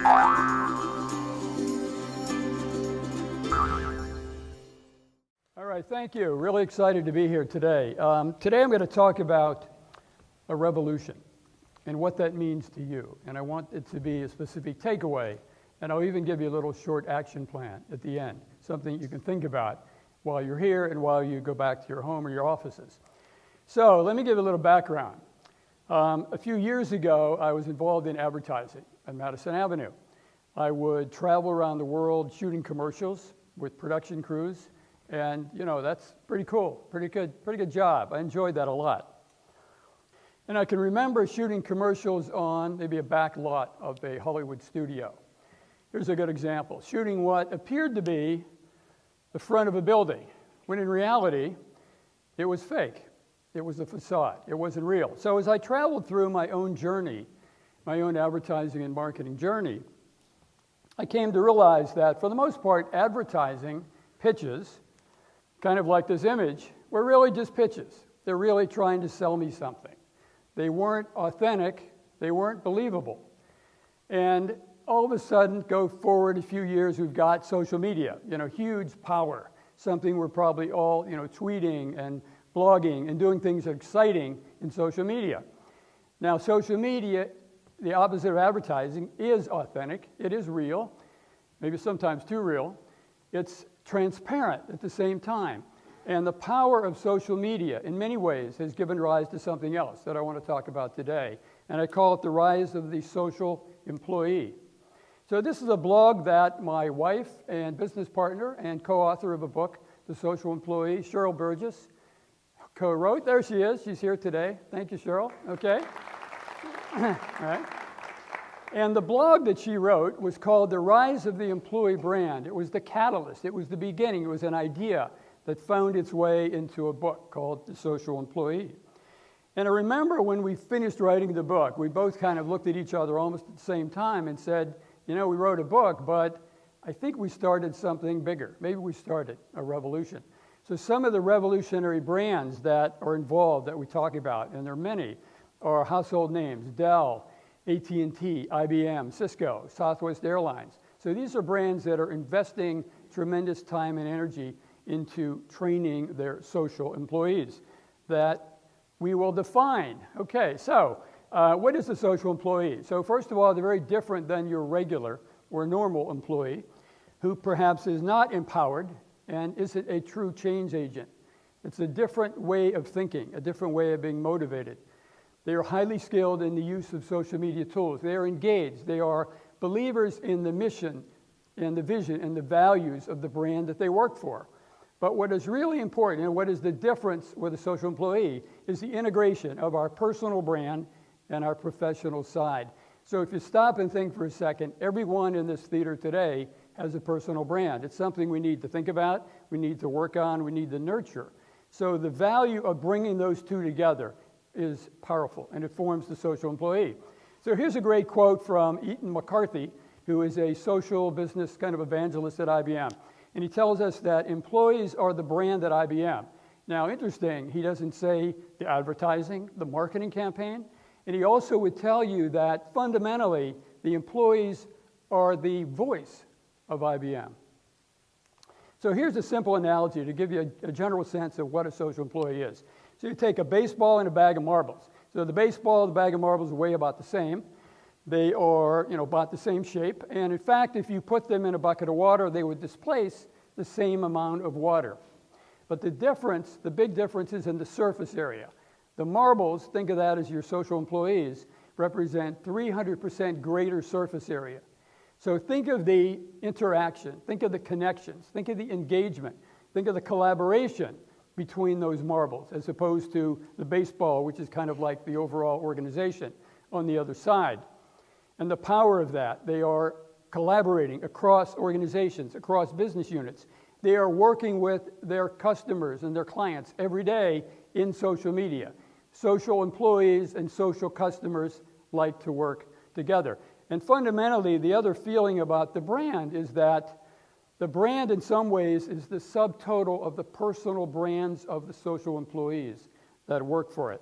All right, thank you. Really excited to be here today. Today I'm going to talk about a revolution and what that means to you. And I want it to be a specific takeaway, and I'll even give you a little short action plan at the end, something you can think about while you're here and while you go back to your home or your offices. So let me give you a little background. A few years ago, I was involved in advertising on Madison Avenue. I would travel around the world shooting commercials with production crews, and that's pretty cool, pretty good job. I enjoyed that a lot. And I can remember shooting commercials on maybe a back lot of a Hollywood studio. Here's a good example, shooting what appeared to be the front of a building, when in reality, it was fake. It was a facade. It wasn't real. So as I traveled through my own journey, my own advertising and marketing journey, I came to realize that for the most part, advertising pitches, kind of like this image, were really just pitches. They're really trying to sell me something. They weren't authentic. They weren't believable. And all of a sudden, go forward a few years, we've got social media, huge power, something we're probably all, tweeting and blogging and doing things exciting in social media. Now, social media, the opposite of advertising, is authentic. It is real, maybe sometimes too real. It's transparent at the same time. And the power of social media, in many ways, has given rise to something else that I want to talk about today. And I call it the rise of the social employee. So this is a blog that my wife and business partner and co-author of a book, The Social Employee, Cheryl Burgess, co-wrote. There she is. She's here today. Thank you, Cheryl. Okay. All right. And the blog that she wrote was called The Rise of the Employee Brand. It was the catalyst. It was the beginning. It was an idea that found its way into a book called The Social Employee. And I remember when we finished writing the book, we both kind of looked at each other almost at the same time and said, we wrote a book, but I think we started something bigger. Maybe we started a revolution. So some of the revolutionary brands that are involved that we talk about, and there are many, are household names: Dell, AT&T, IBM, Cisco, Southwest Airlines. So these are brands that are investing tremendous time and energy into training their social employees that we will define. Okay, so what is a social employee? So first of all, they're very different than your regular or normal employee who perhaps is not empowered and isn't a true change agent. It's a different way of thinking, a different way of being motivated. They are highly skilled in the use of social media tools. They are engaged. They are believers in the mission and the vision and the values of the brand that they work for. But what is really important, and what is the difference with a social employee, is the integration of our personal brand and our professional side. So if you stop and think for a second, everyone in this theater today has a personal brand. It's something we need to think about, we need to work on, we need to nurture. So the value of bringing those two together is powerful, and it forms the social employee. So here's a great quote from Eaton McCarthy, who is a social business kind of evangelist at IBM. And he tells us that employees are the brand at IBM. Now, interesting, he doesn't say the advertising, the marketing campaign, and he also would tell you that fundamentally, the employees are the voice of IBM. So here's a simple analogy to give you a general sense of what a social employee is. So you take a baseball and a bag of marbles. So the baseball and the bag of marbles weigh about the same. They are, about the same shape. And in fact, if you put them in a bucket of water, they would displace the same amount of water. But the big difference is in the surface area. The marbles, think of that as your social employees, represent 300% greater surface area. So think of the interaction, think of the connections, think of the engagement, think of the collaboration between those marbles, as opposed to the baseball, which is kind of like the overall organization on the other side. And the power of that, they are collaborating across organizations, across business units. They are working with their customers and their clients every day in social media. Social employees and social customers like to work together. And fundamentally, the other feeling about the brand is that the brand in some ways is the subtotal of the personal brands of the social employees that work for it.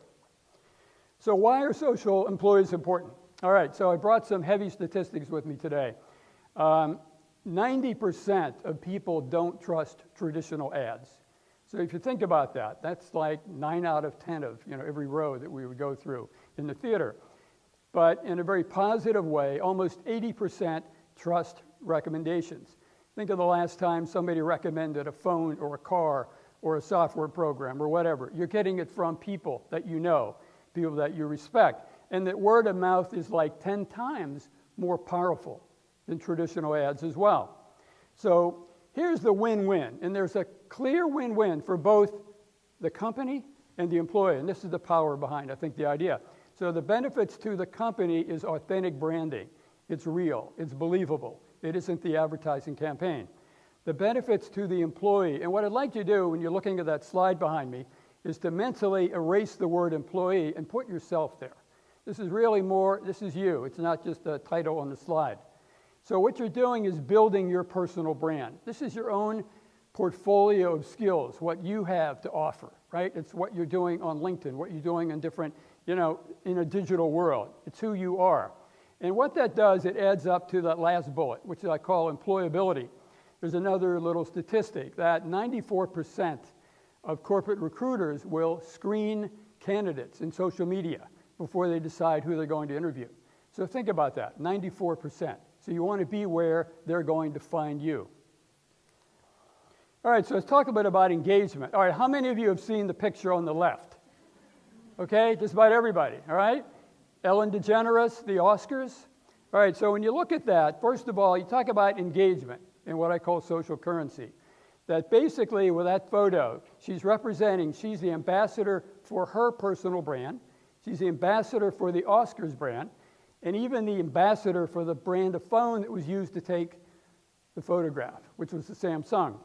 So why are social employees important? All right, so I brought some heavy statistics with me today. 90% of people don't trust traditional ads. So if you think about that, that's like 9 out of 10 of every row that we would go through in the theater. But in a very positive way, almost 80% trust recommendations. Think of the last time somebody recommended a phone or a car or a software program or whatever. You're getting it from people that you know, people that you respect. And that word of mouth is like 10 times more powerful than traditional ads as well. So here's the win-win. And there's a clear win-win for both the company and the employee. And this is the power behind, I think, the idea. So the benefits to the company is authentic branding. It's real. It's believable. It isn't the advertising campaign. The benefits to the employee, and what I'd like to do when you're looking at that slide behind me, is to mentally erase the word employee and put yourself there. This is really more, this is you. It's not just a title on the slide. So what you're doing is building your personal brand. This is your own portfolio of skills, what you have to offer, right? It's what you're doing on LinkedIn, what you're doing in different, in a digital world. It's who you are. And what that does, it adds up to that last bullet, which I call employability. There's another little statistic that 94% of corporate recruiters will screen candidates in social media before they decide who they're going to interview. So think about that, 94%. So you want to be where they're going to find you. All right, so let's talk a bit about engagement. All right, how many of you have seen the picture on the left? Okay, just about everybody, all right? Ellen DeGeneres, the Oscars. All right, so when you look at that, first of all, you talk about engagement and what I call social currency. That basically, with that photo, she's the ambassador for her personal brand. She's the ambassador for the Oscars brand, and even the ambassador for the brand of phone that was used to take the photograph, which was the Samsung.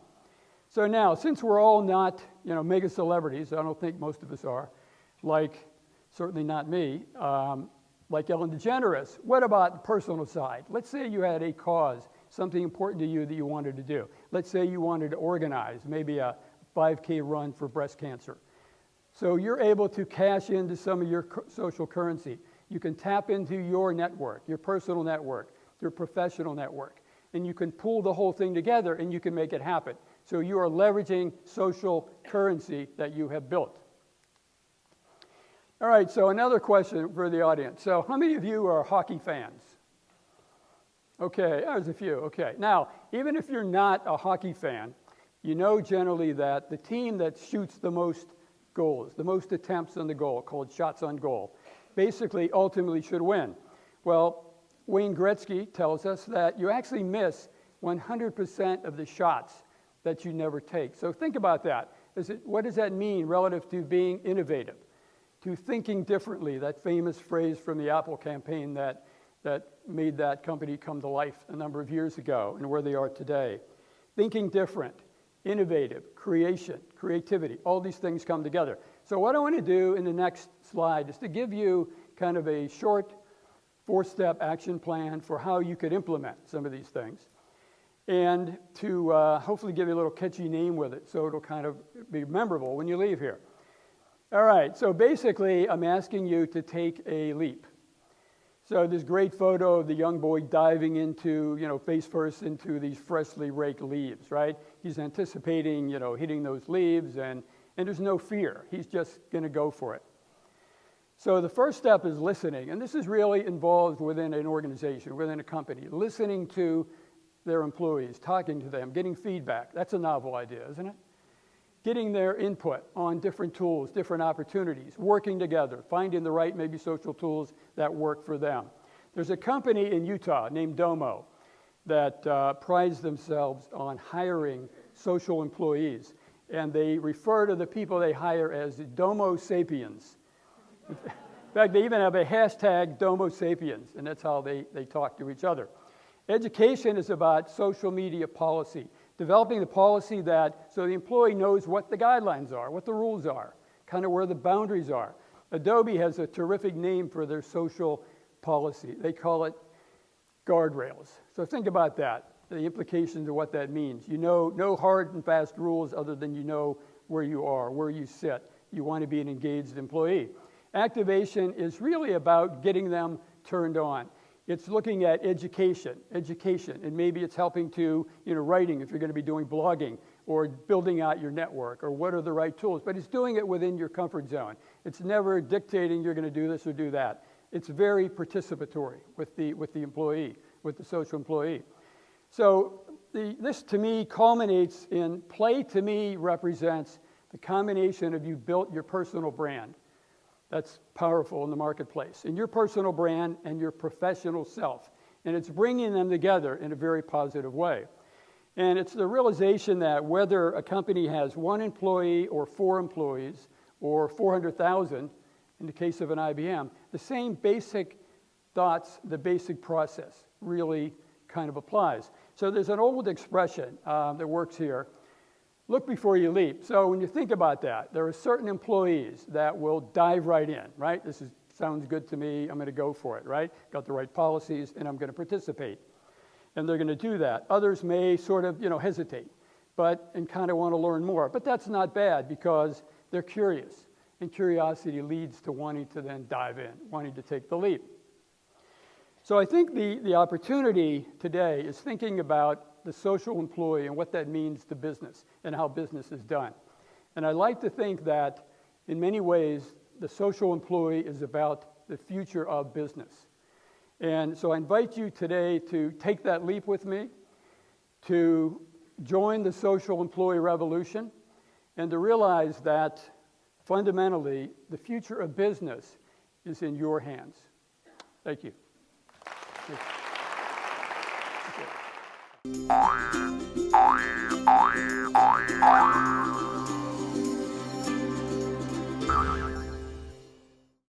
So now, since we're all not, mega celebrities, I don't think most of us are, certainly not me, like Ellen DeGeneres, what about the personal side? Let's say you had a cause, something important to you that you wanted to do. Let's say you wanted to organize maybe a 5K run for breast cancer. So you're able to cash into some of your social currency. You can tap into your network, your personal network, your professional network, and you can pull the whole thing together and you can make it happen. So you are leveraging social currency that you have built. All right, so another question for the audience. So how many of you are hockey fans? Okay, there's a few. Okay, now, even if you're not a hockey fan, you know generally that the team that shoots the most goals, the most attempts on the goal, called shots on goal, basically ultimately should win. Well, Wayne Gretzky tells us that you actually miss 100% of the shots that you never take. So think about that. What does that mean relative to being innovative, to thinking differently, that famous phrase from the Apple campaign that made that company come to life a number of years ago and where they are today. Thinking different, innovative, creativity, all these things come together. So what I want to do in the next slide is to give you kind of a short 4-step action plan for how you could implement some of these things, and to hopefully give you a little catchy name with it so it'll kind of be memorable when you leave here. All right, so basically I'm asking you to take a leap. So this great photo of the young boy diving into, face first into these freshly raked leaves, right? He's anticipating, hitting those leaves, and there's no fear. He's just going to go for it. So the first step is listening, and this is really involved within an organization, within a company, listening to their employees, talking to them, getting feedback. That's a novel idea, isn't it? Getting their input on different tools, different opportunities, working together, finding the right maybe social tools that work for them. There's a company in Utah named Domo that prides themselves on hiring social employees, and they refer to the people they hire as Domo sapiens. In fact, they even have a hashtag Domo sapiens, and that's how they talk to each other. Education is about social media policy. Developing the policy so the employee knows what the guidelines are, what the rules are, kind of where the boundaries are. Adobe has a terrific name for their social policy. They call it guardrails. So think about that, the implications of what that means. No hard and fast rules other than where you are, where you sit. You want to be an engaged employee. Activation is really about getting them turned on. It's looking at education, and maybe it's helping to, writing if you're going to be doing blogging, or building out your network, or what are the right tools. But it's doing it within your comfort zone. It's never dictating you're going to do this or do that. It's very participatory with the employee, with the social employee. So this to me culminates in play. To me represents the combination of you've built your personal brand. That's powerful in the marketplace. And your personal brand and your professional self. And it's bringing them together in a very positive way. And it's the realization that whether a company has 1 employee or 4 employees or 400,000, in the case of an IBM, the same basic thoughts, the basic process really kind of applies. So there's an old expression that works here. Look before you leap. So when you think about that, there are certain employees that will dive right in, right? Sounds good to me, I'm going to go for it, right? Got the right policies, and I'm going to participate. And they're going to do that. Others may sort of, hesitate, and kind of want to learn more. But that's not bad because they're curious. And curiosity leads to wanting to then dive in, wanting to take the leap. So I think the opportunity today is thinking about the social employee and what that means to business and how business is done. And I like to think that in many ways, the social employee is about the future of business. And so I invite you today to take that leap with me, to join the social employee revolution, and to realize that fundamentally the future of business is in your hands. Thank you. Thank you.